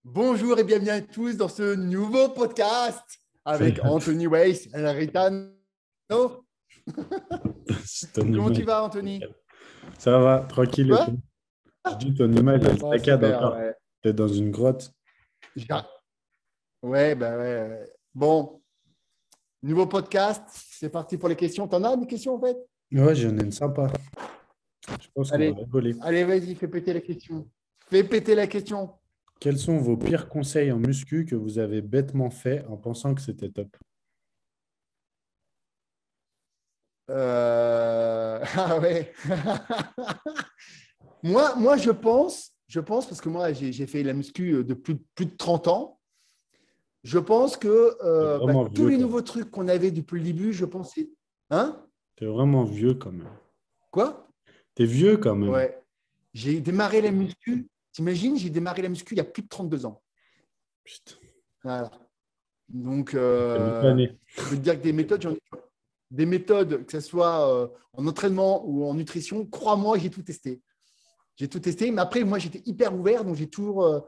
Bonjour et bienvenue à tous dans ce nouveau podcast avec Anthony Weiss et Ritano. Comment tu vas, Anthony? Ça va, tranquille. Et Quoi? toi? Je dis ton image, elle Oh, saccade super, encore. ouais. T'es dans une grotte. Ouais, bah ouais. Bon, nouveau podcast, c'est parti pour les questions. T'en as des questions en fait? Ouais, j'en ai une sympa. Je pense qu'on va Allez, rigoler. allez, vas-y, fais péter la question. Fais péter la question. Quels sont vos pires conseils en muscu que vous avez bêtement fait en pensant que c'était top? Ah ouais. Moi, je pense, parce que moi, j'ai fait la muscu de plus de 30 ans. Je pense que T'es vraiment tous vieux les quand même. nouveaux trucs qu'on avait depuis le début, je pense, c'est… Hein? T'es vraiment vieux quand même. Quoi? T'es vieux quand même. Ouais. J'ai démarré la muscu. T'imagines, j'ai démarré la muscu il y a plus de 32 ans. Putain, Voilà. Donc, t'es même pas né. je peux te dire que des méthodes, que ce soit en entraînement ou en nutrition, crois-moi, j'ai tout testé. J'ai tout testé, mais après, moi, j'étais hyper ouvert, donc j'ai toujours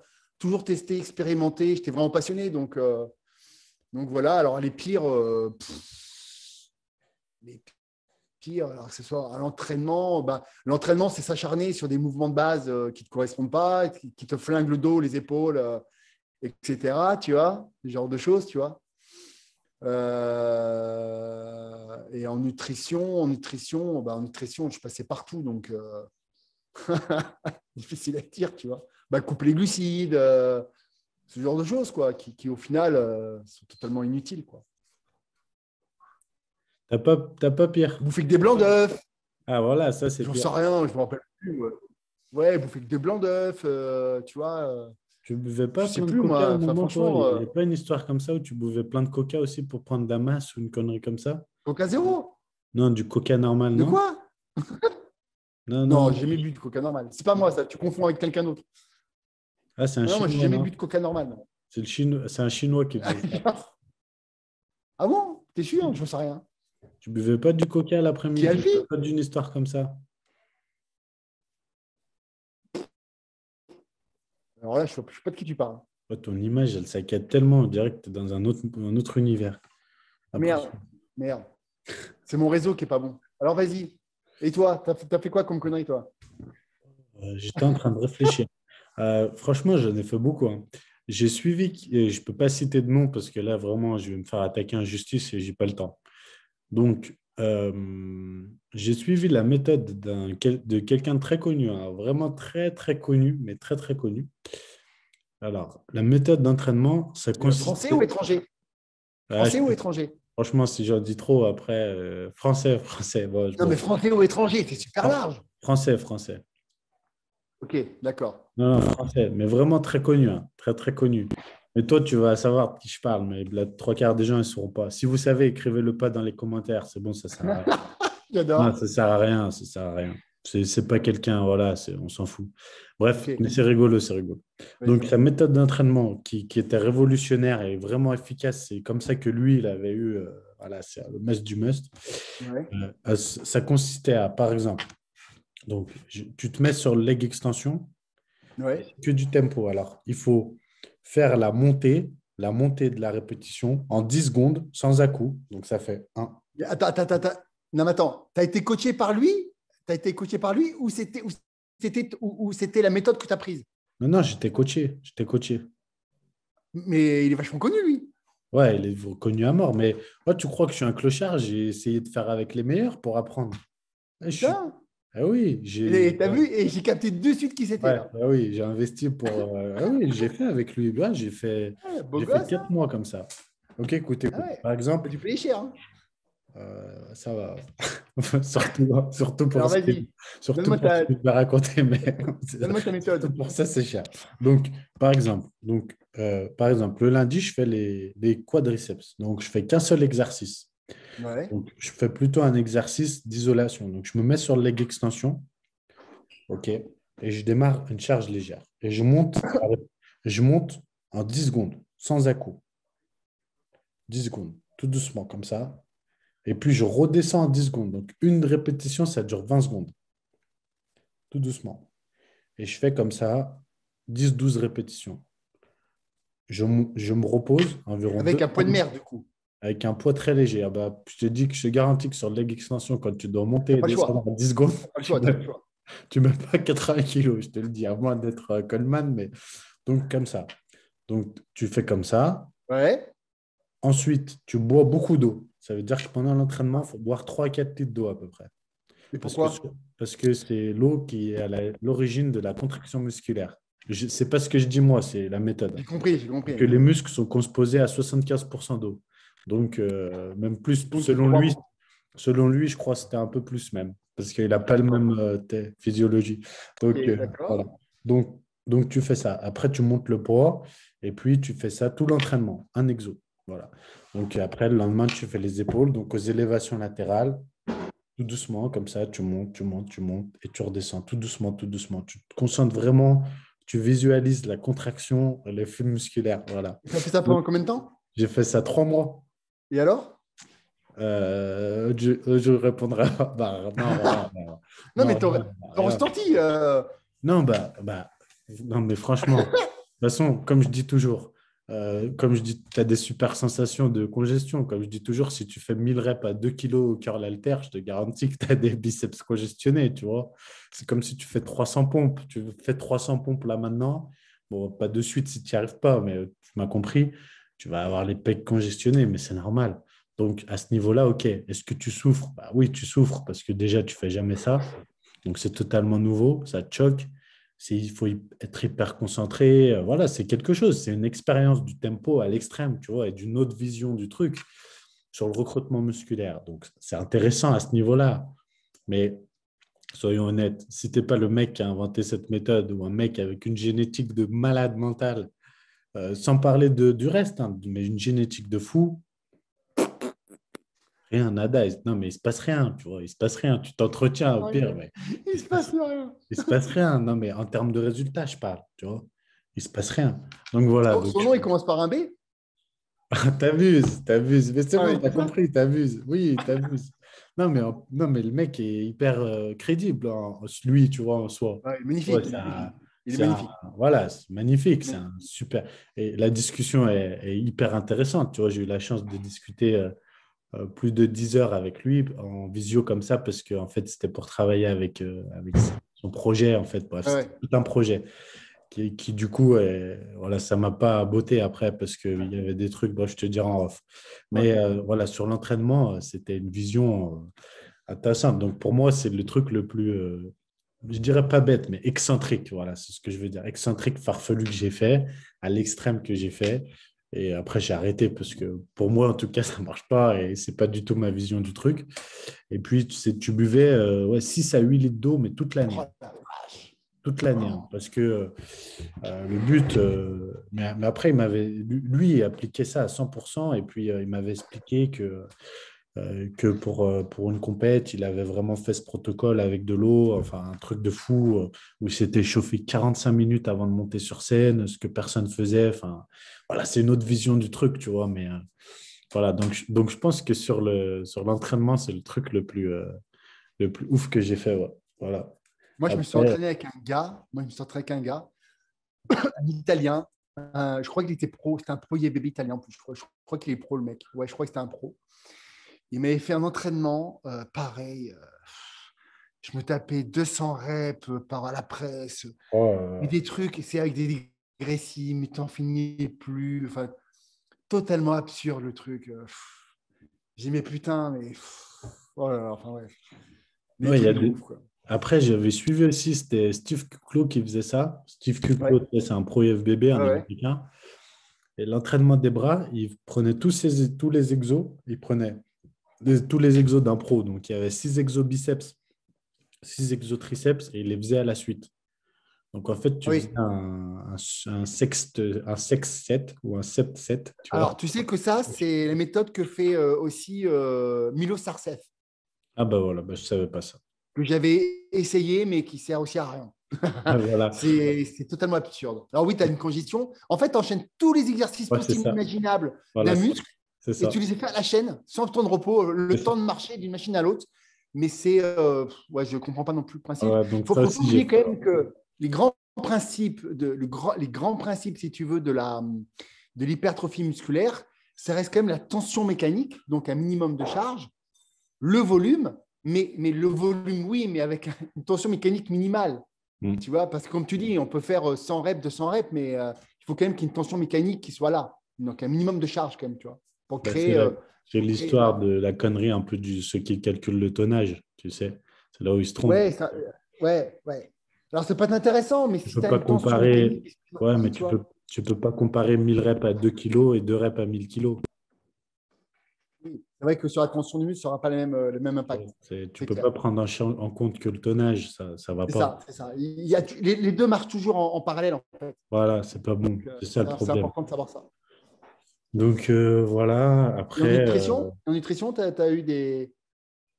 testé, expérimenté. J'étais vraiment passionné. Donc voilà. Alors, les pires, alors que ce soit à l'entraînement, l'entraînement, c'est s'acharner sur des mouvements de base qui ne te correspondent pas, qui te flinguent le dos, les épaules, etc. Tu vois, ce genre de choses, tu vois. Et en nutrition, je passais partout, donc difficile à dire, tu vois. Couper les glucides, ce genre de choses, quoi, qui au final sont totalement inutiles, quoi. T'as pas pire. Bouffer que des blancs d'œufs, Ah voilà, ça c'est j'en pire. sais rien, je me rappelle plus. Ouais, bouffer que des blancs d'œufs, tu vois. Tu buvais Je pas sais plein de plus, coca à moi. un Enfin, moment, toi? franchement, Il n'y a pas une histoire comme ça où tu buvais plein de coca aussi pour prendre de la masse ou une connerie comme ça? Coca zéro. Non, du coca normal, De non? quoi? Non, non, Non, non. j'ai jamais bu de coca normal. C'est pas moi, ça. Tu confonds avec quelqu'un d'autre. Ah, c'est un Non, moi, j'ai chinois, jamais bu de non? coca normal. C'est un chinois qui faisait ça. Ah bon? T'es sûr? Je ne sais rien. Tu buvais pas du coca Qui l'après-midi? Alfie? Pas d'une histoire comme ça? Alors là, je ne sais pas de qui tu parles. Ouais, ton image, elle saccade tellement, on dirait que tu es dans un autre univers. Après, Merde, merde. C'est mon réseau qui est pas bon. Alors vas-y. Et toi, t'as fait quoi comme connerie, toi? j'étais en train de réfléchir. Franchement, j'en ai fait beaucoup, hein. J'ai suivi, et je ne peux pas citer de nom parce que là, vraiment, je vais me faire attaquer en justice et j'ai pas le temps. Donc, j'ai suivi la méthode de quelqu'un de très connu, hein, vraiment très, très connu, mais très, très connu. Alors, la méthode d'entraînement, ça Français ou consistait… étranger? Ah, Français ou étranger? franchement, si j'en dis trop, après, français, français. Bon, je Non, m'en mais fous. français ou étranger, c'est super large. Français, français. Ok, d'accord. Non, non, français, mais vraiment très connu, hein, très, très connu. Mais toi, tu vas savoir de qui je parle, mais la trois quarts des gens, ils ne sauront pas. Si vous savez, écrivez-le pas dans les commentaires. C'est bon, ça sert à rien. Non, J'adore. ça sert à rien, ça sert à rien. C'est pas quelqu'un, voilà, on s'en fout. Bref, Ok, mais c'est rigolo, c'est rigolo. Donc, vas-y. la méthode d'entraînement qui était révolutionnaire et vraiment efficace, c'est comme ça que lui, il avait eu, voilà, c'est le must du must. Ouais. Ça consistait à, par exemple, donc, tu te mets sur le leg extension, Ouais. que du tempo. Alors, il faut faire la montée de la répétition en 10 secondes sans à-coup. Donc, ça fait un. Attends. Non, mais attends. T'as été coaché par lui? T'as été coaché par lui ou c'était la méthode que tu as prise? Non, non, j'étais coaché. J'étais coaché. Mais il est vachement connu, lui. Ouais, il est reconnu à mort. Mais moi, tu crois que je suis un clochard? J'ai essayé de faire avec les meilleurs pour apprendre. Je suis… Putain. Ah oui, Et t'as vu? Et j'ai capté de suite qui c'était, ouais, là. ah oui, j'ai investi pour… ah oui, j'ai fait avec lui. Ouais, Ouais, beau j'ai fait gosse, 4 hein? mois comme ça. Ok, écoute, Ah écoute. ouais. Par T'as exemple, dû payer cher, hein? Ça va. Surtout Alors, pour vas-y. surtout Donne-moi pour ce ta, que je vais raconter, mais donne-moi ta surtout méthode. pour ça, c'est cher. Donc, par exemple, le lundi, je fais les quadriceps. Donc, je fais qu'un seul exercice. Ouais. Donc, je fais plutôt un exercice d'isolation. Donc, je me mets sur le leg extension, OK, et je démarre une charge légère. Et je monte en 10 secondes, sans à-coup. 10 secondes, tout doucement, comme ça. Et puis, je redescends en 10 secondes. Donc, une répétition, ça dure 20 secondes, tout doucement. Et je fais comme ça, 10-12 répétitions. Je me repose environ Avec 2 un poids de mer, du coup. avec un poids très léger. Ah bah, je te garantis que sur le leg extension, quand tu dois Tu monter n'as et pas le descendre choix. en 10 secondes, Tu n'as pas le tu choix, ne tu n'as mets, pas le choix. tu mets pas 80 kilos, je te le dis, à moins d'être Coleman. Mais donc, comme ça. Donc, tu fais comme ça. Ouais. Ensuite, tu bois beaucoup d'eau. Ça veut dire que pendant l'entraînement, il faut boire 3 à 4 litres d'eau à peu près. Mais Parce que, pourquoi? parce que c'est l'eau qui est à l'origine de la contraction musculaire. Ce n'est pas ce que je dis moi, c'est la méthode. J'ai compris, j'ai Et compris. que les muscles sont composés à 75% d'eau. Donc, même plus, Donc, il croit beaucoup. selon lui, je crois que c'était un peu plus même, parce qu'il n'a pas le D'accord. même physiologie. Ok, Donc, voilà. d'accord. Donc, tu fais ça. Après, tu montes le poids, et puis tu fais ça tout l'entraînement, un exo. Voilà. Donc, après, le lendemain, tu fais les épaules, donc aux élévations latérales, tout doucement, comme ça, tu montes, tu montes, tu montes, et tu redescends tout doucement, tout doucement. Tu te concentres vraiment, tu visualises la contraction, l'effet musculaire. Voilà. Tu as fait ça Donc, pendant combien de temps? j'ai fait ça 3 mois. Et alors? Je répondrai pas. Bah, non, voilà, Non, mais non, ton non, rien. ressenti. Non, non, mais franchement, de toute façon, comme je dis toujours, comme je dis, tu as des super sensations de congestion. Comme je dis toujours, si tu fais 1000 reps à 2 kilos au cœur l'haltère, je te garantis que tu as des biceps congestionnés, tu vois. C'est comme si tu fais 300 pompes. Tu fais 300 pompes là maintenant. Bon, pas de suite si tu n'y arrives pas, mais tu m'as compris. Tu vas avoir les pecs congestionnés, mais c'est normal. Donc, à ce niveau-là, OK. Est-ce que tu souffres? Bah, oui, tu souffres parce que déjà, tu fais jamais ça. Donc, c'est totalement nouveau. Ça te choque. Il faut être hyper concentré. Voilà, c'est quelque chose. C'est une expérience du tempo à l'extrême, tu vois, et d'une autre vision du truc sur le recrutement musculaire. Donc, c'est intéressant à ce niveau-là. Mais soyons honnêtes, si tu n'es pas le mec qui a inventé cette méthode ou un mec avec une génétique de malade mental, sans parler du reste, hein, mais une génétique de fou, rien, nada. Non, mais il se passe rien, tu vois. Il se passe rien. Tu t'entretiens au pire, mais Il il se se passe passe, rien. il se passe rien. Non, mais en termes de résultats, je parle, tu vois. Il se passe rien. Donc voilà. Son nom, il commence par un B? T'abuses, t'abuses. Mais c'est Ah, bon, mais t'as c'est ça? compris, t'abuses. Oui, t'abuses. Non, mais le mec est hyper crédible, hein, lui, tu vois, en soi. Ouais, Ouais, magnifique, il est magnifique. Il est c'est un- magnifique. voilà, c'est magnifique, c'est un super. Et la discussion est hyper intéressante. Tu vois, j'ai eu la chance de discuter plus de 10 heures avec lui en visio comme ça, parce que en fait, c'était pour travailler avec son projet, en fait. Bref, Ouais, c'était ouais. tout un projet qui du coup, voilà, ça m'a pas botté après parce qu'il y avait des trucs, bon, je te dirai en off. Mais Ok. voilà, sur l'entraînement, c'était une vision intéressante. Donc pour moi, c'est le truc le plus, je dirais pas bête, mais excentrique. Voilà, c'est ce que je veux dire. Excentrique, farfelu que j'ai fait, à l'extrême que j'ai fait. Et après, j'ai arrêté parce que pour moi, en tout cas, ça marche pas et c'est pas du tout ma vision du truc. Et puis, tu buvais ouais, 6 à 8 litres d'eau, mais toute l'année. Oh la vache. Toute l'année, hein, parce que le but, mais après, lui, il appliquait ça à 100%, et puis il m'avait expliqué que pour une compète, il avait vraiment fait ce protocole avec de l'eau, enfin un truc de fou, où il s'était chauffé 45 minutes avant de monter sur scène, ce que personne faisait. Enfin, voilà, c'est une autre vision du truc, tu vois, mais voilà, donc je pense que sur l'entraînement, c'est le truc le plus ouf que j'ai fait, ouais. Voilà. Moi, je me suis Après, entraîné avec un gars. Moi, je me suis entraîné avec un gars, un Italien. Je crois qu'il était pro. C'était un pro bébé italien en plus. Je crois qu'il est pro, le mec. Ouais, je crois que c'était un pro. Il m'avait fait un entraînement pareil. Je me tapais 200 reps par la presse. Mais oh, des trucs, c'est avec des dégressifs, mais t'en finis plus. Enfin, totalement absurde le truc. J'ai dit, mais putain, mais. Oh là là, enfin, ouais. Des ouais, il y trucs a de ouf, quoi. Après, j'avais suivi aussi, c'était Steve Kuklo qui faisait ça. Steve Ouais, Kuklo, c'est un pro IFBB, ouais, un ouais. Américain. Et l'entraînement des bras, il prenait tous les exos. Il prenait tous les exos d'un pro. Donc, il y avait 6 exos biceps, 6 exos triceps, et il les faisait à la suite. Donc, en fait, Ah tu faisais oui. un sex set ou un sept set, tu vois. Alors, tu sais que ça, c'est la méthode que fait aussi Milo Sarcev, Ah bah voilà, bah, je ne savais pas ça. que j'avais essayé, mais qui sert aussi à rien. Voilà. C'est totalement absurde. Alors oui, tu as une congestion. En fait, tu enchaînes tous les exercices Ouais, c'est possibles et ça. imaginables d'un Voilà, muscle c'est et ça. tu les fais à la chaîne, sans temps de repos, C'est le ça. temps de marcher d'une machine à l'autre. Mais ouais, je ne comprends pas non plus le principe. Ouais, Il donc faut, ça faut pas aussi, j'ai oublier fait. quand même que les grands principes, si tu veux, de l'hypertrophie musculaire, ça reste quand même la tension mécanique, donc un minimum de charge, le volume, mais le volume, oui, mais avec une tension mécanique minimale. Mm. Tu vois, parce que comme tu dis, on peut faire 100 reps, 200 reps, mais il faut quand même qu'il y ait une tension mécanique qui soit là. Donc, un minimum de charge quand même, tu vois, pour Bah, créer… c'est pour créer l'histoire de la connerie un peu de ceux qui calculent le tonnage, tu sais. C'est là où ils se trompent. ouais, ouais, ouais. Alors, ça peut être intéressant, mais Tu si peux tu as pas une tension comparer, mécanique, c'est ouais, mais aussi, tu vois. tu peux pas comparer 1000 reps à 2 kilos et 2 reps à 1000 kilos. Oui. C'est vrai que sur la tension du muscle, ça n'aura pas le même impact. Tu C'est peux clair. pas prendre en compte que le tonnage, ça va C'est pas. ça, c'est ça. Les deux marchent toujours en parallèle, en fait. Voilà, c'est pas bon. Donc, C'est ça le c'est problème. important de savoir ça. Donc voilà, Et après, en nutrition, tu as eu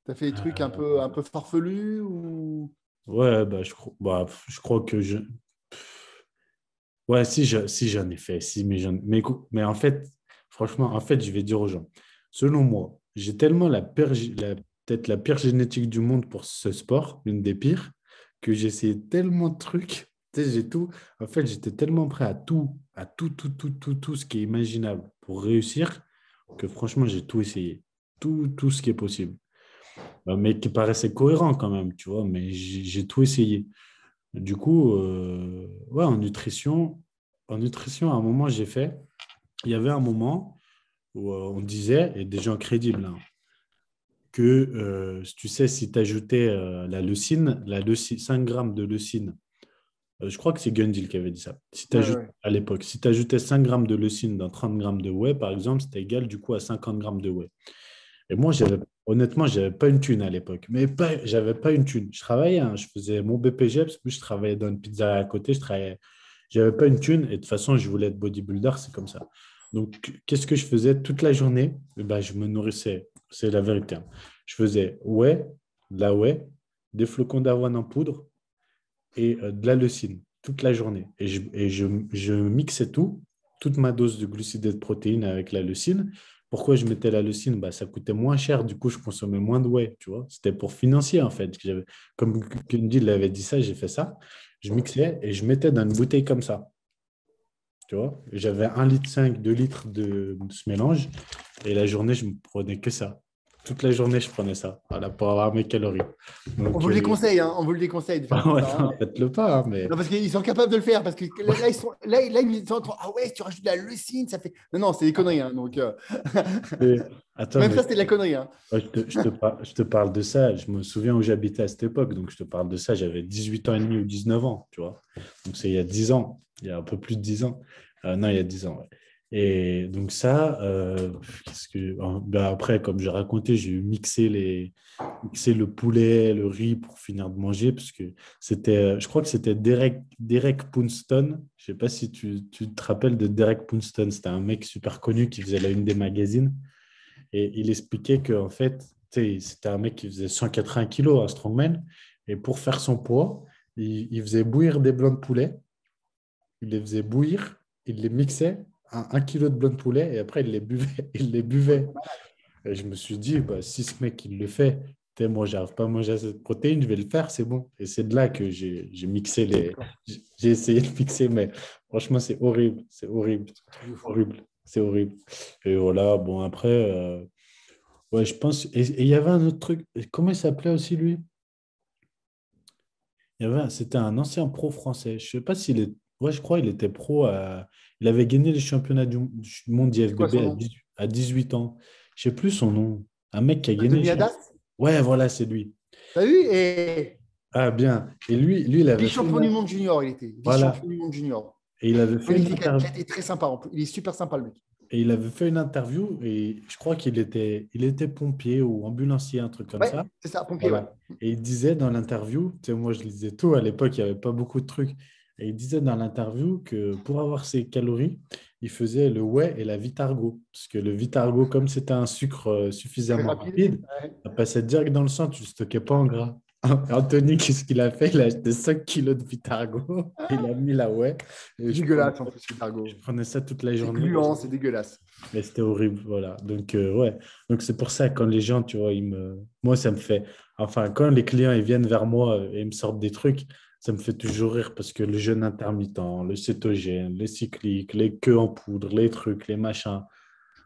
t'as fait des trucs un peu farfelus ou… ouais, bah, je crois que ouais, si j'en ai fait, si, mais, mais en fait, franchement, en fait, je vais dire aux gens, selon moi, j'ai tellement peut-être la pire génétique du monde pour ce sport, une des pires, que j'ai essayé tellement de trucs. Tu sais, en fait, j'étais tellement prêt tout ce qui est imaginable pour réussir que franchement, j'ai tout essayé, tout ce qui est possible. Mais qui paraissait cohérent quand même, tu vois, mais j'ai tout essayé. Du coup, ouais, en nutrition, à un moment, il y avait un moment où on disait, et des gens crédibles, hein, que tu sais, si tu ajoutais la leucine, 5 grammes de leucine, je crois que c'est Gundil qui avait dit ça, si Ouais, ouais. à l'époque, si tu ajoutais 5 grammes de leucine dans 30 grammes de whey, par exemple, c'était égal du coup à 50 grammes de whey. Et moi, honnêtement, je n'avais pas une thune à l'époque. Mais j'avais pas une thune. Je travaillais, hein, je faisais mon BPGEPS, puis je travaillais dans une pizzeria à côté. J'avais pas une thune. Et de toute façon, je voulais être bodybuilder, c'est comme ça. Donc, qu'est-ce que je faisais toute la journée? Eh ben, je me nourrissais. C'est la vérité, hein. Je faisais de la whey, des flocons d'avoine en poudre et de la leucine toute la journée. Je mixais toute ma dose de glucides et de protéines avec la leucine. Pourquoi je mettais la leucine? Bah, ça coûtait moins cher, du coup, je consommais moins de whey, tu vois. C'était pour financier, en fait. Comme Kundi l'avait dit ça, j'ai fait ça. Je mixais et je mettais dans une bouteille comme ça, tu vois. J'avais 1,5 litre, 2 litres de ce mélange et la journée, je me prenais que ça. Toute la journée, je prenais ça, voilà, pour avoir mes calories. On Donc, vous le déconseille, hein, on vous le déconseille de faire comme ouais, ça, hein. non, faites-le pas, hein, mais Non, parce qu'ils sont capables de le faire. Parce que ils sont en train, ah ouais, si tu rajoutes de la leucine, ça fait. Non, non, c'est des conneries, hein, donc, mais- attends, même mais ça, c'était de la connerie, hein. ouais, je te parle de ça. Je me souviens où j'habitais à cette époque. Donc, je te parle de ça. J'avais 18 ans et demi ou 19 ans, tu vois. Donc, c'est il y a 10 ans. Il y a un peu plus de 10 ans. Non, il y a 10 ans, ouais. Et donc, ça, ben après, comme j'ai raconté, j'ai mixé le poulet, le riz pour finir de manger. Parce que je crois que c'était Derek Poonston. Je ne sais pas si tu te rappelles de Derek Poonston. C'était un mec super connu qui faisait la une des magazines. Et il expliquait qu'en fait, c'était un mec qui faisait 180 kilos, un strongman. Et pour faire son poids, il faisait bouillir des blancs de poulet. Il les faisait bouillir, il les mixait à 1 kilo de blancs de poulet et après, il les buvait. Il les buvait. Et je me suis dit, bah, si ce mec, il le fait, moi, j'arrive pas à manger cette protéine, je vais le faire, c'est bon. Et c'est de là que j'ai mixé D'accord. j'ai essayé de mixer, mais franchement, c'est horrible. C'est horrible. Truc de fou. Horrible. C'est horrible. Et voilà, bon, après, ouais, je pense. Et il y avait un autre truc. Comment il s'appelait aussi, lui? C'était un ancien pro français. Je sais pas s'il est. Ouais, je crois qu'il était pro. Il avait gagné les championnats du monde C'est quoi d'IFBB son nom? À 18 ans. Je sais plus son nom. Un mec qui a gagné les Denis championnats. Hadas? Ouais, voilà, c'est lui. T'as vu? Et Ah, bien. Et lui, il avait fait vice-champion du monde junior, il était. Voilà. Vice-champion du monde junior. Et il avait fait une Magnifique interview. athlète et très sympa en plus. Il est super sympa, le mec. Et il avait fait une interview et je crois il était pompier ou ambulancier, un truc comme Ouais, ça. c'est ça, pompier, ouais. Voilà. Et il disait dans l'interview, tu sais, moi je lisais tout, à l'époque il n'y avait pas beaucoup de trucs. Et il disait dans l'interview que pour avoir ses calories, il faisait le whey et la Vitargo. Parce que le Vitargo, comme c'était un sucre Très suffisamment rapide. rapide, Ouais. ça passait direct dans le sang, tu ne le stockais pas en gras. Anthony, qu'est-ce qu'il a fait? Il a acheté 5 kilos de Vitargo. Il a mis là, ouais. Et C'est dégueulasse en plus, le cargo. je prenais ça toute la C'est journée. gluant, c'est dégueulasse. Mais c'était horrible, voilà. Donc, ouais. Donc, c'est pour ça, quand les gens, tu vois, moi, ça me fait. Enfin, quand les clients, ils viennent vers moi et ils me sortent des trucs, ça me fait toujours rire parce que le jeûne intermittent, le cétogène, les cycliques, les queues en poudre, les trucs, les machins.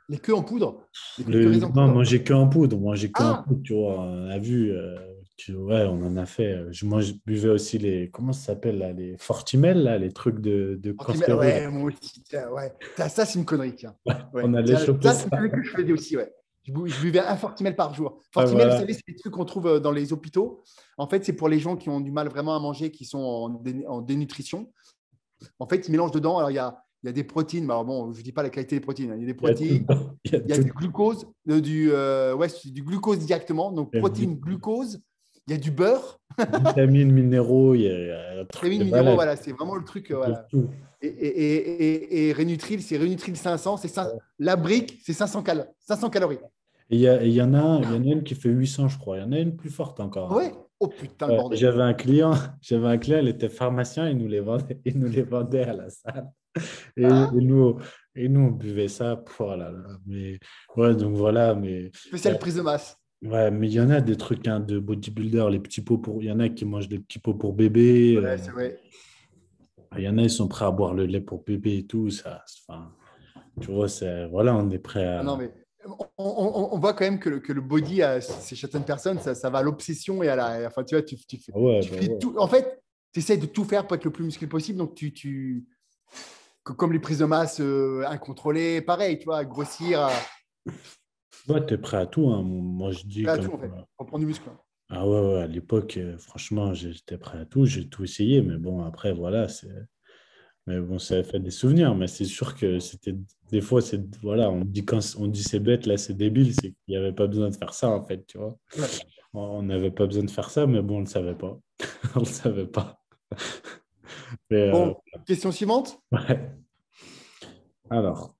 Les queues en poudre. Les queues de riz en Non, poudre. manger que en poudre. Manger que en Ah, poudre, tu vois. On a vu, ouais, on en a fait. Je buvais aussi les. Comment ça s'appelle, là? Les Fortimel, là, les trucs de cancéreux, là. ouais, moi aussi. Tiens, ouais. Ça, c'est une connerie, tiens. On Ouais. allait Tiens, choper ça, c'est ça. une connerie que je faisais aussi, ouais. Je buvais un Fortimel par jour. Ouais, Fortimel, vous voilà. savez, c'est des trucs qu'on trouve dans les hôpitaux. En fait, c'est pour les gens qui ont du mal vraiment à manger, qui sont en dénutrition. En fait, ils mélangent dedans. Alors, il y a des protéines. Mais alors, bon, je ne dis pas la qualité des protéines, hein. Il y a des Il y a tout protéines, dedans. Il y a il y a tout du dedans. glucose, ouais, c'est du glucose directement. Donc, Il y a protéines, glucose. Il y a du beurre, vitamines, minéraux, il y a un truc vitamines, de minéraux. malade. Voilà, c'est vraiment le truc. Il y a Voilà. tout. Et Rénutril, c'est Rénutril 500. La brique, c'est 500 calories. Et il y en a une qui fait 800, je crois. Il y en a une plus forte encore. Ouais. Oh putain, le Ouais, bordel. j'avais un client, il était pharmacien, il nous les vendait à la salle. Ah, Et nous, on buvait ça. Oh là là. Mais, ouais, donc voilà. Mais, spécial prise de masse. ouais, mais il y en a des trucs hein, de bodybuilder, les petits pots pour. Il y en a qui mangent des petits pots pour bébé. Ouais, c'est vrai. Il y en a, ils sont prêts à boire le lait pour bébé et tout. Ça, enfin, tu vois, voilà, on est prêt Ah non, à. mais on voit quand même que le body, chez certaines personnes, ça va à l'obsession et à la. Enfin, tu vois, Ah ouais, tu bah fais ouais. tout. En fait, tu essaies de tout faire pour être le plus musclé possible. Donc, comme les prises de masse incontrôlées, pareil, tu vois, à grossir, Ouais, t'es prêt à tout, hein. Moi, je dis à comme. tout, en fait, pour prendre du muscle. Ah ouais, ouais, à l'époque, franchement, j'étais prêt à tout. J'ai tout essayé. Mais bon, après, voilà. Mais bon, ça fait des souvenirs. Mais c'est sûr que c'était. Des fois, voilà, on dit c'est bête, là, c'est débile. C'est qu'il n'y avait pas besoin de faire ça, en fait, tu vois. Ouais. On n'avait pas besoin de faire ça, mais bon, on ne le savait pas. On ne le savait pas. Mais, Bon, question suivante. ouais. Alors,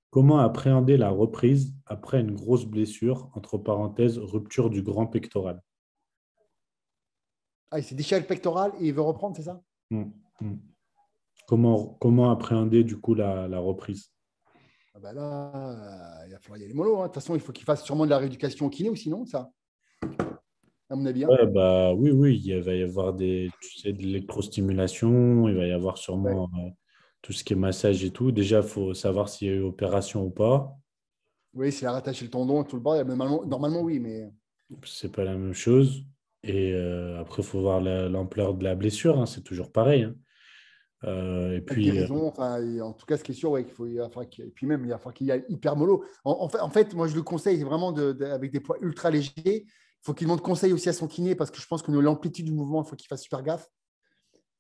comment appréhender la reprise après une grosse blessure, entre parenthèses, rupture du grand pectoral? Ah, il s'est déchiré le pectoral et il veut reprendre, c'est ça? Hmm, hmm. Comment appréhender du coup la reprise? Ah bah là, il va falloir y aller mollo, hein. De toute façon, il faut qu'il fasse sûrement de la rééducation au kiné ou sinon, ça, à mon avis, hein. Ouais, bah, oui, oui, il va y avoir tu sais, de l'électrostimulation, il va y avoir Ouais. sûrement tout ce qui est massage et tout. Déjà, il faut savoir s'il y a eu opération ou pas. Oui, c'est à rattacher le tendon, tout le bordel. Normalement, oui, mais C'est pas la même chose. Et après, il faut voir l'ampleur de la blessure, hein, c'est toujours pareil, hein. Et la puis, guérison, enfin, et en tout cas, ce qui est sûr, ouais, il va falloir et puis même, il va falloir qu'il y ait hyper mollo. En fait, moi, je le conseille vraiment avec des poids ultra légers. Il faut qu'il demande conseil aussi à son kiné parce que je pense que l'amplitude du mouvement, il faut qu'il fasse super gaffe.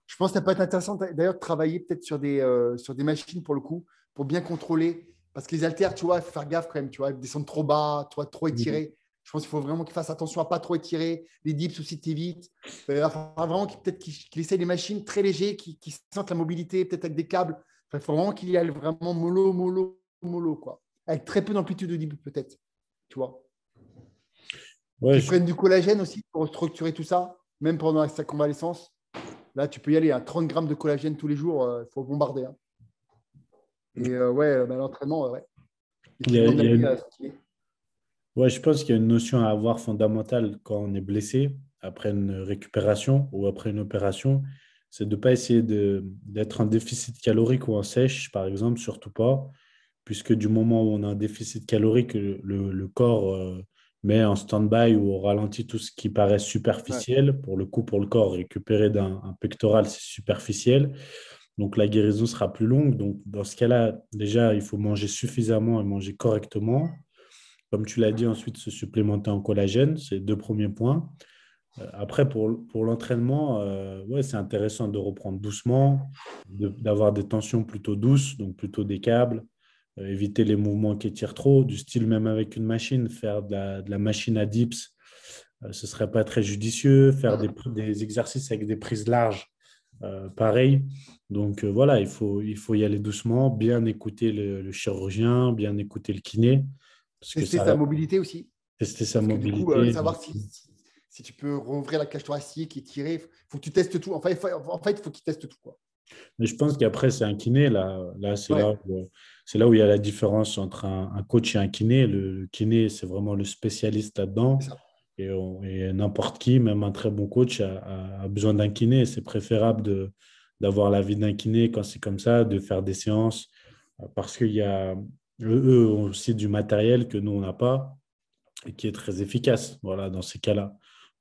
Je pense que ça peut être intéressant d'ailleurs de travailler peut-être sur des machines pour le coup, pour bien contrôler. Parce que les haltères, tu vois, il faut faire gaffe quand même, tu vois, ils descendent trop bas, toi, trop étirés. Je pense qu'il faut vraiment qu'il fasse attention à ne pas trop étirer. Les dips aussi, t'évites. Il va falloir vraiment qu'il essaye des machines très légers, qui sentent la mobilité, peut-être avec des câbles. Enfin, il faut vraiment qu'il y aille vraiment mollo, mollo, mollo, quoi. Avec très peu d'amplitude de début, peut-être. Tu vois. ouais, Qu'ils prennent du collagène aussi pour structurer tout ça, même pendant sa convalescence. Là, tu peux y aller à 30 grammes de collagène tous les jours, il faut bombarder, hein. Et ouais, bah, l'entraînement, ouais. Et il qu'il y a, demande il y a l'avis une- à ce qu'il est. ouais, je pense qu'il y a une notion à avoir fondamentale quand on est blessé, après une récupération ou après une opération, c'est de ne pas essayer d'être en déficit calorique ou en sèche, par exemple, surtout pas, puisque du moment où on a un déficit calorique, le corps met en stand-by ou au ralenti tout ce qui paraît Ouais. superficiel. Pour le coup, pour le corps, récupérer d'un un pectoral, c'est superficiel. Donc la guérison sera plus longue. Donc dans ce cas-là, déjà, il faut manger suffisamment et manger correctement. Comme tu l'as dit, ensuite se supplémenter en collagène, c'est les deux premiers points. Après, pour l'entraînement, ouais, c'est intéressant de reprendre doucement, d'avoir des tensions plutôt douces, donc plutôt des câbles, éviter les mouvements qui étirent trop, du style même avec une machine, faire de la machine à dips, ce ne serait pas très judicieux, faire des exercices avec des prises larges, pareil. Donc voilà, il faut y aller doucement, bien écouter le chirurgien, bien écouter le kiné, parce que Tester ça, sa mobilité aussi. tester sa Parce que du coup, mobilité. savoir si tu peux rouvrir la cage thoracique et tirer, il faut que tu testes tout. Il faut qu'il teste tout, quoi. Mais je pense qu'après, c'est un kiné. Là Ouais, c'est là où il y a la différence entre un coach et un kiné. Le kiné, c'est vraiment le spécialiste c'est là-dedans. ça. Et n'importe qui, même un très bon coach, a besoin d'un kiné. C'est préférable d'avoir l'avis d'un kiné quand c'est comme ça, de faire des séances, parce qu'il y a eux ont aussi du matériel que nous, on n'a pas et qui est très efficace, voilà, dans ces cas-là.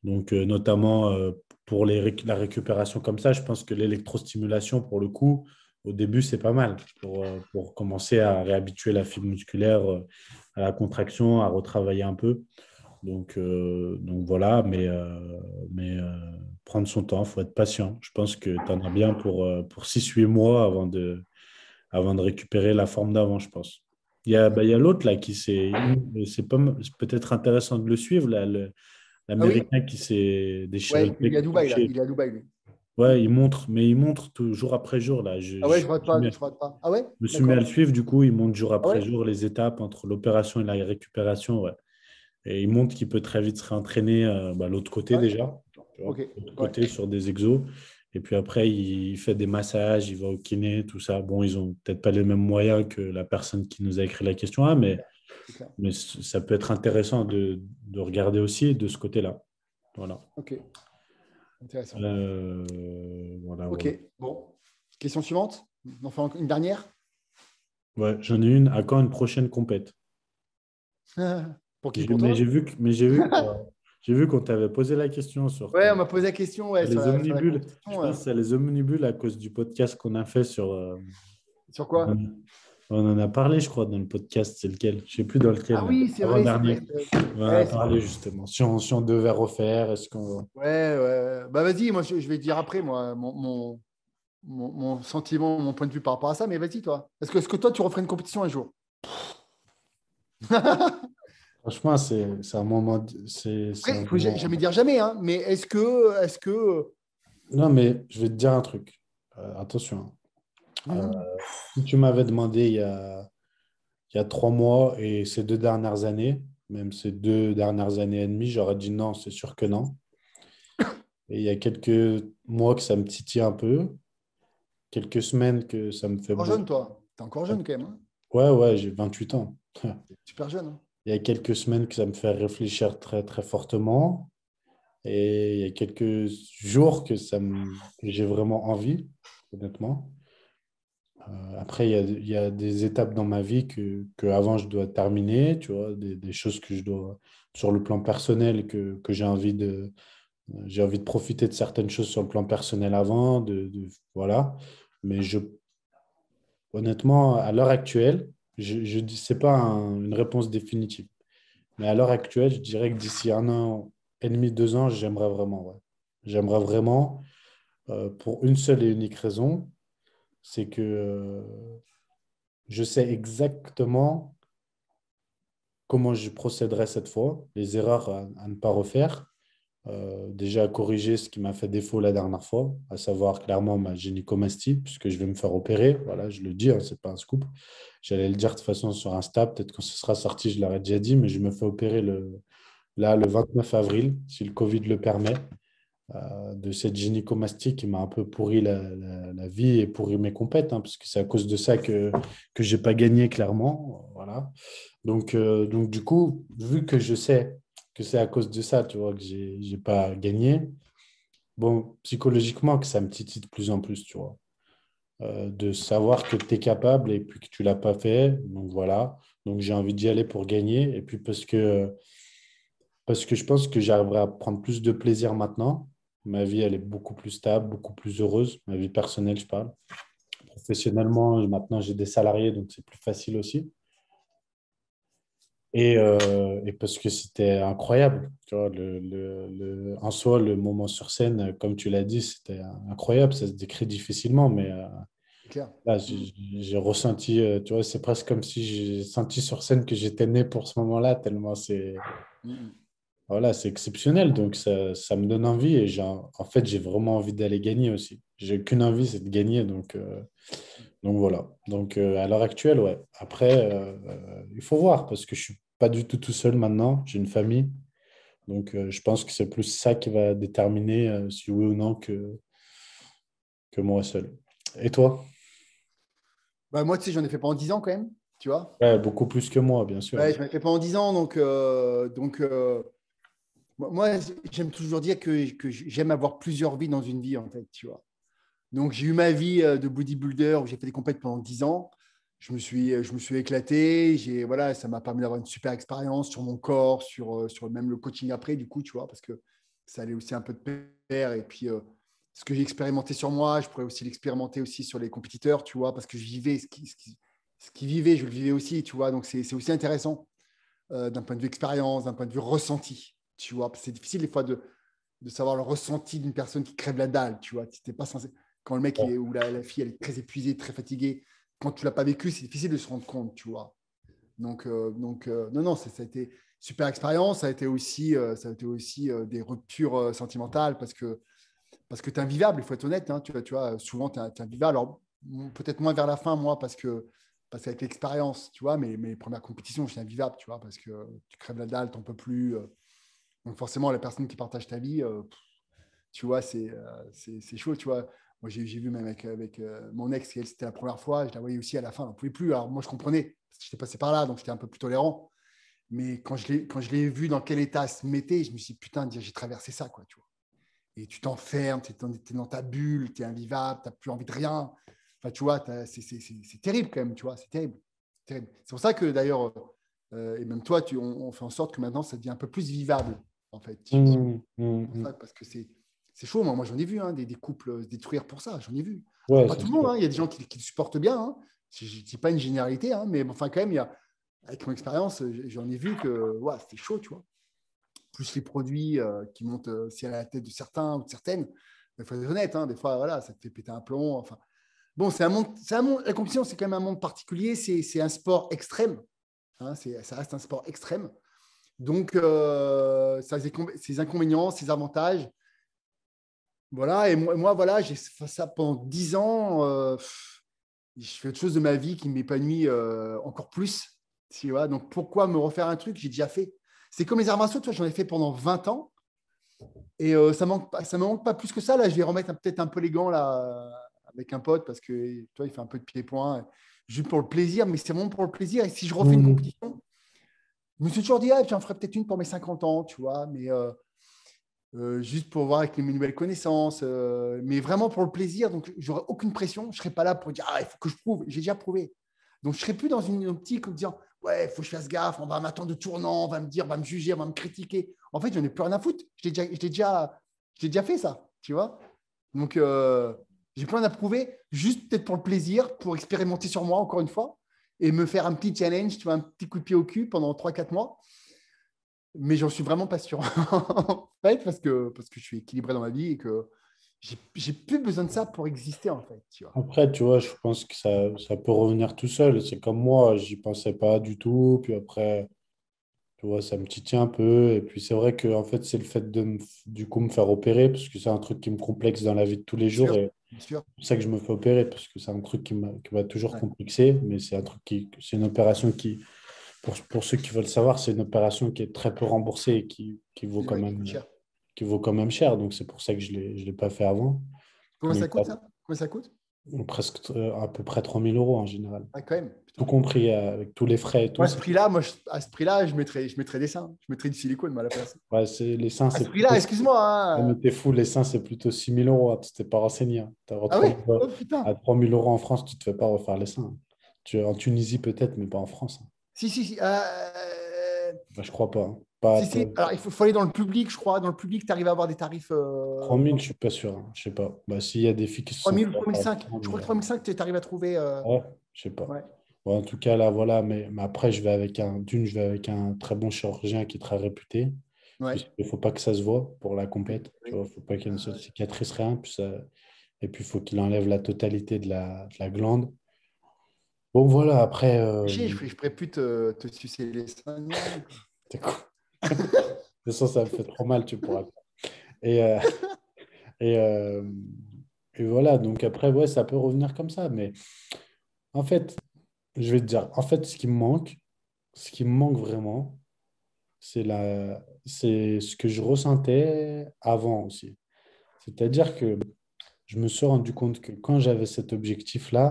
Donc, notamment pour la récupération comme ça, je pense que l'électrostimulation, pour le coup, au début, c'est pas mal pour commencer à réhabituer la fibre musculaire à la contraction, à retravailler un peu. Donc voilà, mais prendre son temps, il faut être patient. Je pense que tu en as bien pour 6 8 mois avant de récupérer la forme d'avant, je pense. Il y a l'autre là c'est pas, c'est peut-être intéressant de le suivre, là, Ah oui? l'Américain qui s'est déchiré le Ouais, il est à Dubaï, là. péché. Il est à Dubaï, lui. Ouais, il montre jour après jour. Là. Ah ouais, je ne rate pas. Je rate pas. Ah ouais? Je me suis mis à le D'accord. suivre, du coup, il montre jour Ah après ouais? jour les étapes entre l'opération et la récupération. Ouais. Et il montre qu'il peut très vite se réentraîner l'autre côté Ouais. déjà, tu Ok. vois, l'autre Ouais. côté sur des exos. Et puis après, il fait des massages, il va au kiné, tout ça. Bon, ils ont peut-être pas les mêmes moyens que la personne qui nous a écrit la question là, C'est clair. mais ça peut être intéressant de regarder aussi de ce côté-là. Voilà. Ok. Intéressant. Voilà, Ok. voilà. Bon. Question suivante. On en fait une dernière. Ouais, j'en ai une. À quand une prochaine compète? Pour qui? Pour Mais toi? j'ai vu qu'on t'avait posé la question Ouais, on m'a posé la question ouais, sur les sur la omnibules. Je compétition. pense que c'est les omnibules à cause du podcast qu'on a fait sur. Sur On quoi? on en a parlé, je crois, dans le podcast. C'est lequel? Je ne sais plus dans lequel, Ah là. oui, c'est vrai, c'est vrai. Avant-dernier. On en a Ouais, c'est vrai. parlé justement. Si on devait refaire, est-ce qu'on. Ouais, ouais, ouais. Bah vas-y, moi je vais te dire après, moi, mon sentiment, mon point de vue par rapport à ça, mais vas-y, toi. Est-ce que toi, tu referais une compétition un jour? Franchement, c'est un moment. C'est Après, un il faut moment. jamais dire jamais, hein, mais est-ce que. Non, mais je vais te dire un truc. Attention. Si tu m'avais demandé il y a 3 mois et ces 2 dernières années, même ces 2 dernières années et demie, j'aurais dit non, c'est sûr que non. Et il y a quelques mois que ça me titille un peu, quelques semaines que ça me fait Encore beaucoup. jeune, toi. T'es encore jeune quand même, hein. Ouais, ouais, j'ai 28 ans. Super jeune, hein. Il y a quelques semaines que ça me fait réfléchir très, très fortement. Et il y a quelques jours que j'ai vraiment envie, honnêtement. Après, il y a des étapes dans ma vie que avant je dois terminer, tu vois, des choses que je dois, sur le plan personnel, que j'ai envie de profiter de certaines choses sur le plan personnel avant, voilà. Mais honnêtement, à l'heure actuelle, je dis, c'est pas une réponse définitive. Mais à l'heure actuelle, je dirais que d'ici 1 an et demi, 2 ans, j'aimerais vraiment, ouais. J'aimerais vraiment, pour une seule et unique raison, c'est que je sais exactement comment je procéderai cette fois, les erreurs à ne pas refaire. Déjà à corriger ce qui m'a fait défaut la dernière fois, à savoir clairement ma gynécomastie, puisque je vais me faire opérer. Voilà, je le dis, hein, c'est pas un scoop. J'allais le dire de toute façon sur Insta, peut-être quand ce sera sorti, je l'aurais déjà dit, mais je me fais opérer là, le 29 avril, si le Covid le permet, de cette gynécomastie qui m'a un peu pourri la vie et pourri mes compètes, hein, parce que c'est à cause de ça que j'ai pas gagné clairement. Voilà. Donc, du coup, vu que je sais que c'est à cause de ça, tu vois, que j'ai pas gagné, bon, psychologiquement, que ça me titille de plus en plus, tu vois. De savoir que tu es capable et puis que tu l'as pas fait. Donc, voilà. Donc, j'ai envie d'y aller pour gagner. Et puis, parce que je pense que j'arriverai à prendre plus de plaisir maintenant. Ma vie, elle est beaucoup plus stable, beaucoup plus heureuse. Ma vie personnelle, je parle. Professionnellement, maintenant, j'ai des salariés, donc c'est plus facile aussi. Et parce que c'était incroyable. Tu vois, en soi, le moment sur scène, comme tu l'as dit, c'était incroyable. Ça se décrit difficilement, mais C'est clair. là, Mm. j'ai ressenti, tu vois, c'est presque comme si j'ai senti sur scène que j'étais né pour ce moment-là, tellement Mm, voilà, c'est exceptionnel. Donc, ça me donne envie et en fait, j'ai vraiment envie d'aller gagner aussi. J'ai qu'une envie, c'est de gagner. Donc voilà. Donc, à l'heure actuelle, ouais. Après, il faut voir parce que je suis pas du tout seul maintenant. J'ai une famille. Donc, je pense que c'est plus ça qui va déterminer si oui ou non que moi seul. Et toi? Bah, moi, tu sais, j'en ai fait pendant 10 ans quand même, tu vois. Ouais, beaucoup plus que moi, bien sûr. Ouais, j'en ai fait pendant 10 ans, moi, j'aime toujours dire que j'aime avoir plusieurs vies dans une vie, en fait, tu vois. Donc, j'ai eu ma vie de bodybuilder où j'ai fait des compètes pendant 10 ans. Je me suis éclaté. Voilà, ça m'a permis d'avoir une super expérience sur mon corps, sur même le coaching après, du coup, tu vois, parce que ça allait aussi un peu de pair. Et puis, ce que j'ai expérimenté sur moi, je pourrais aussi l'expérimenter aussi sur les compétiteurs, tu vois, parce que je vivais ce qui vivait, je le vivais aussi, tu vois. Donc, c'est aussi intéressant d'un point de vue expérience, d'un point de vue ressenti, tu vois. C'est difficile des fois de savoir le ressenti d'une personne qui crève la dalle, tu vois. T'es pas censé... Quand le mec ou la fille elle est très épuisée, très fatiguée, quand tu l'as pas vécu, c'est difficile de se rendre compte, tu vois. Non, non, ça a été super expérience. Ça a été aussi des ruptures sentimentales parce que tu es invivable, il faut être honnête. Hein, tu vois, souvent, tu es invivable. Alors, peut-être moins vers la fin, moi, parce qu'avec l'expérience, tu vois, mes premières compétitions, j'étais invivable, tu vois, parce que tu crèves la dalle, t'en peux plus. Donc, forcément, la personne qui partage ta vie, tu vois, c'est chaud, tu vois. Moi, j'ai vu même avec mon ex, elle, c'était la première fois, je la voyais aussi à la fin, elle n'en pouvait plus. Alors, moi, je comprenais, parce que j'étais passé par là, donc j'étais un peu plus tolérant. Mais quand je l'ai vu dans quel état elle se mettait, je me suis dit, putain, j'ai traversé ça, quoi, tu vois. Et tu t'enfermes, tu es dans ta bulle, tu es invivable, tu n'as plus envie de rien. Enfin, tu vois, c'est terrible quand même, tu vois, c'est terrible. Terrible. C'est pour ça que d'ailleurs, et même toi, on fait en sorte que maintenant, ça devient un peu plus vivable, en fait, tu vois. Pour ça, parce que c'est chaud. Moi j'en ai vu hein, des couples se détruire pour ça. J'en ai vu. Alors, Ouais, pas c'est tout le monde. sûr. Hein. Il y a des gens qui le supportent bien. Hein. Je ne dis pas une généralité, hein, mais enfin, quand même, avec mon expérience, j'en ai vu que ouais, c'était chaud, tu vois. Plus les produits qui montent aussi à la tête de certains ou de certaines. Il faut être honnête. Hein, des fois, voilà, ça te fait péter un plomb. Enfin, bon, la compétition, c'est quand même un monde particulier. C'est un sport extrême. Hein, ça reste un sport extrême. Donc, ça a ses inconvénients, ses avantages. Voilà, et moi voilà, j'ai fait ça pendant 10 ans. Je fais autre chose de ma vie qui m'épanouit encore plus. Tu vois, donc pourquoi me refaire un truc que j'ai déjà fait? C'est comme les arts martiaux, toi, j'en ai fait pendant 20 ans. Et ça me manque pas plus que ça. Là, je vais remettre peut-être un peu les gants là, avec un pote parce que toi, il fait un peu de pied-point, juste pour le plaisir, mais c'est vraiment pour le plaisir. Et si je refais une Mhm. compétition, je me suis toujours dit, ah, j'en ferai peut-être une pour mes 50 ans, tu vois, mais juste pour voir avec mes nouvelles connaissances, mais vraiment pour le plaisir. Donc, j'aurais aucune pression. Je ne serais pas là pour dire, ah, il faut que je prouve. J'ai déjà prouvé. Donc, je ne serais plus dans une optique en disant, ouais, il faut que je fasse gaffe, on va m'attendre de tournant, on va me dire, on va me juger, on va me critiquer. En fait, j'en ai plus rien à foutre. Je l'ai déjà fait, ça, tu vois. Donc, j'ai plus rien à prouver, juste peut-être pour le plaisir, pour expérimenter sur moi, encore une fois, et me faire un petit challenge, tu vois, un petit coup de pied au cul pendant 3 4 mois. Mais j'en suis vraiment pas sûr. En fait, parce que je suis équilibré dans ma vie et que j'ai plus besoin de ça pour exister, en fait. Tu vois. Après, tu vois, je pense que ça peut revenir tout seul. C'est comme moi, j'y pensais pas du tout. Puis après, tu vois, ça me titille un peu. Et puis c'est vrai que en fait, c'est le fait du coup me faire opérer, parce que c'est un truc qui me complexe dans la vie de tous les Bien jours. sûr, Et bien sûr. c'est pour ça que je me fais opérer, parce que c'est un truc qui m'a toujours Ouais. complexé. Mais c'est un truc c'est une opération qui, pour ceux qui veulent savoir, c'est une opération qui est très peu remboursée et Ouais, qui coûte cher. qui vaut quand même cher. Donc c'est pour ça que je l'ai pas fait avant. Combien Donc, ça coûte, ça? Combien ça coûte? presque à peu près 3 000 € en général. Ah, quand même. Tout Putain. compris avec tous les frais et tout. Moi, à ce prix-là, je mettrais des seins. Je mettrais du silicone, moi, à la place. Ouais, les seins, À ce c'est prix-là, plutôt. excuse-moi. Ah, mais Hein. t'es fou, les seins, c'est plutôt 6 000 €. Ah, tu t'es pas renseigné. Hein. Ah ouais? Oh, putain. À 3 000 € en France, tu te fais pas refaire les seins. En Tunisie, peut-être, mais pas en France. Hein. Si, si, si. Bah, je crois pas. Hein. Si, si. Alors, faut aller dans le public, je crois. Dans le public, tu arrives à avoir des tarifs 3 000, je suis pas sûr. Hein. Je sais pas. Bah, s'il y a des filles qui se 3 sont 000 fait ou 3 refaire les 500. seins, Je crois que 3 500, tu arrives à trouver. ouais, je sais pas. Ouais. Bon, en tout cas, là, voilà. Mais après, je vais avec un très bon chirurgien qui est très réputé. Ouais. Puisqu'il faut pas que ça se voit pour la Oui, compète. Tu oui. vois, faut pas qu'il y ait une seule Ouais. cicatrice, rien. Et puis, il faut qu'il enlève la totalité de la glande. Bon, voilà, après, Je pourrais plus te sucer les seins ni rien, quoi. c'est cool. De toute façon, ça me fait trop mal, tu pourras pas. Et, et, euh, et voilà, donc après, ouais, ça peut revenir comme ça. Mais en fait, je vais te dire, en fait, ce qui me manque, ce qui me manque vraiment, c'est ce que je ressentais avant aussi. C'est-à-dire que je me suis rendu compte que quand j'avais cet objectif-là,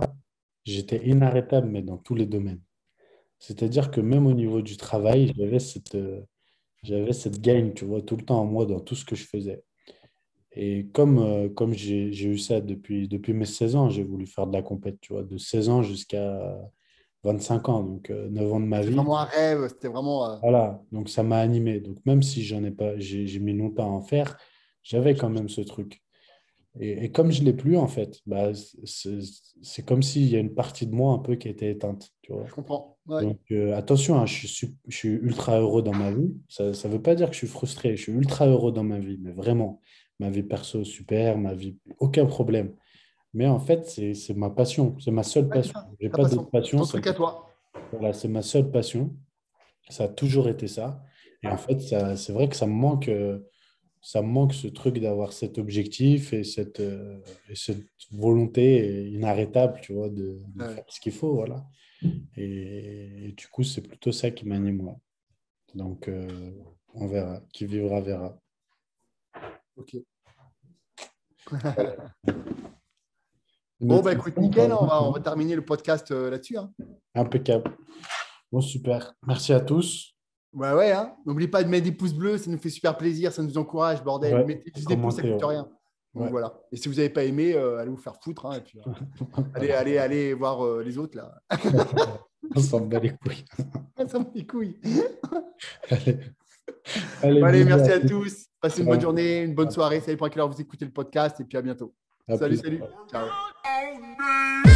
j'étais inarrêtable, mais dans tous les domaines. C'est-à-dire que même au niveau du travail, j'avais cette gagne, tu vois, tout le temps en moi dans tout ce que je faisais. Et comme j'ai eu ça depuis mes 16 ans, j'ai voulu faire de la compète, tu vois, de 16 ans jusqu'à 25 ans, donc 9 ans de ma C'est vie. vraiment un rêve. C'était vraiment. Voilà, donc ça m'a animé. Donc même si j'en ai pas, j'ai mis longtemps à en faire, j'avais quand même ce truc. Et comme je ne l'ai plus, en fait, bah, c'est comme s'il y a une partie de moi un peu qui était éteinte, tu vois. Je comprends. Ouais. Donc attention, hein, je suis ultra heureux dans ma vie. Ça ne veut pas dire que je suis frustré. Je suis ultra heureux dans ma vie, mais vraiment, ma vie perso, super, ma vie, aucun problème. Mais en fait, c'est ma passion, c'est ma seule Ouais, c'est passion. ça. Je n'ai Ta pas d'autre passion. C'est passion. ton truc à toi. Voilà, c'est ma seule passion. Ça a toujours été ça. Et en fait, c'est vrai que ça me manque ce truc d'avoir cet objectif et cette volonté inarrêtable, tu vois, de faire Ouais. ce qu'il faut, voilà. Et du coup, c'est plutôt ça qui m'anime, moi. Donc, on verra. Qui vivra, verra. Ok. Une Bon, autre bah écoute, question, nickel. t'as On va terminer le podcast là-dessus. Hein. impeccable. Bon, super. Merci à tous. Ouais, ouais. Hein. N'oublie pas de mettre des pouces bleus. Ça nous fait super plaisir. Ça nous encourage, bordel. Ouais, Mettez juste des pouces, ça commentez. coûte Ouais. rien. Donc Ouais. voilà. Et si vous n'avez pas aimé, allez vous faire foutre. Hein, et puis, allez voir les autres là. On s'en bat les couilles. Ça me fait couilles. Allez, allez, Bon, allez, bisous merci à à tous. tous. Passez une bonne Ciao. journée, une bonne soirée. Ça dépend à quelle heure vous écoutez le podcast. Et puis à bientôt. À Salut, plus. salut. Ciao.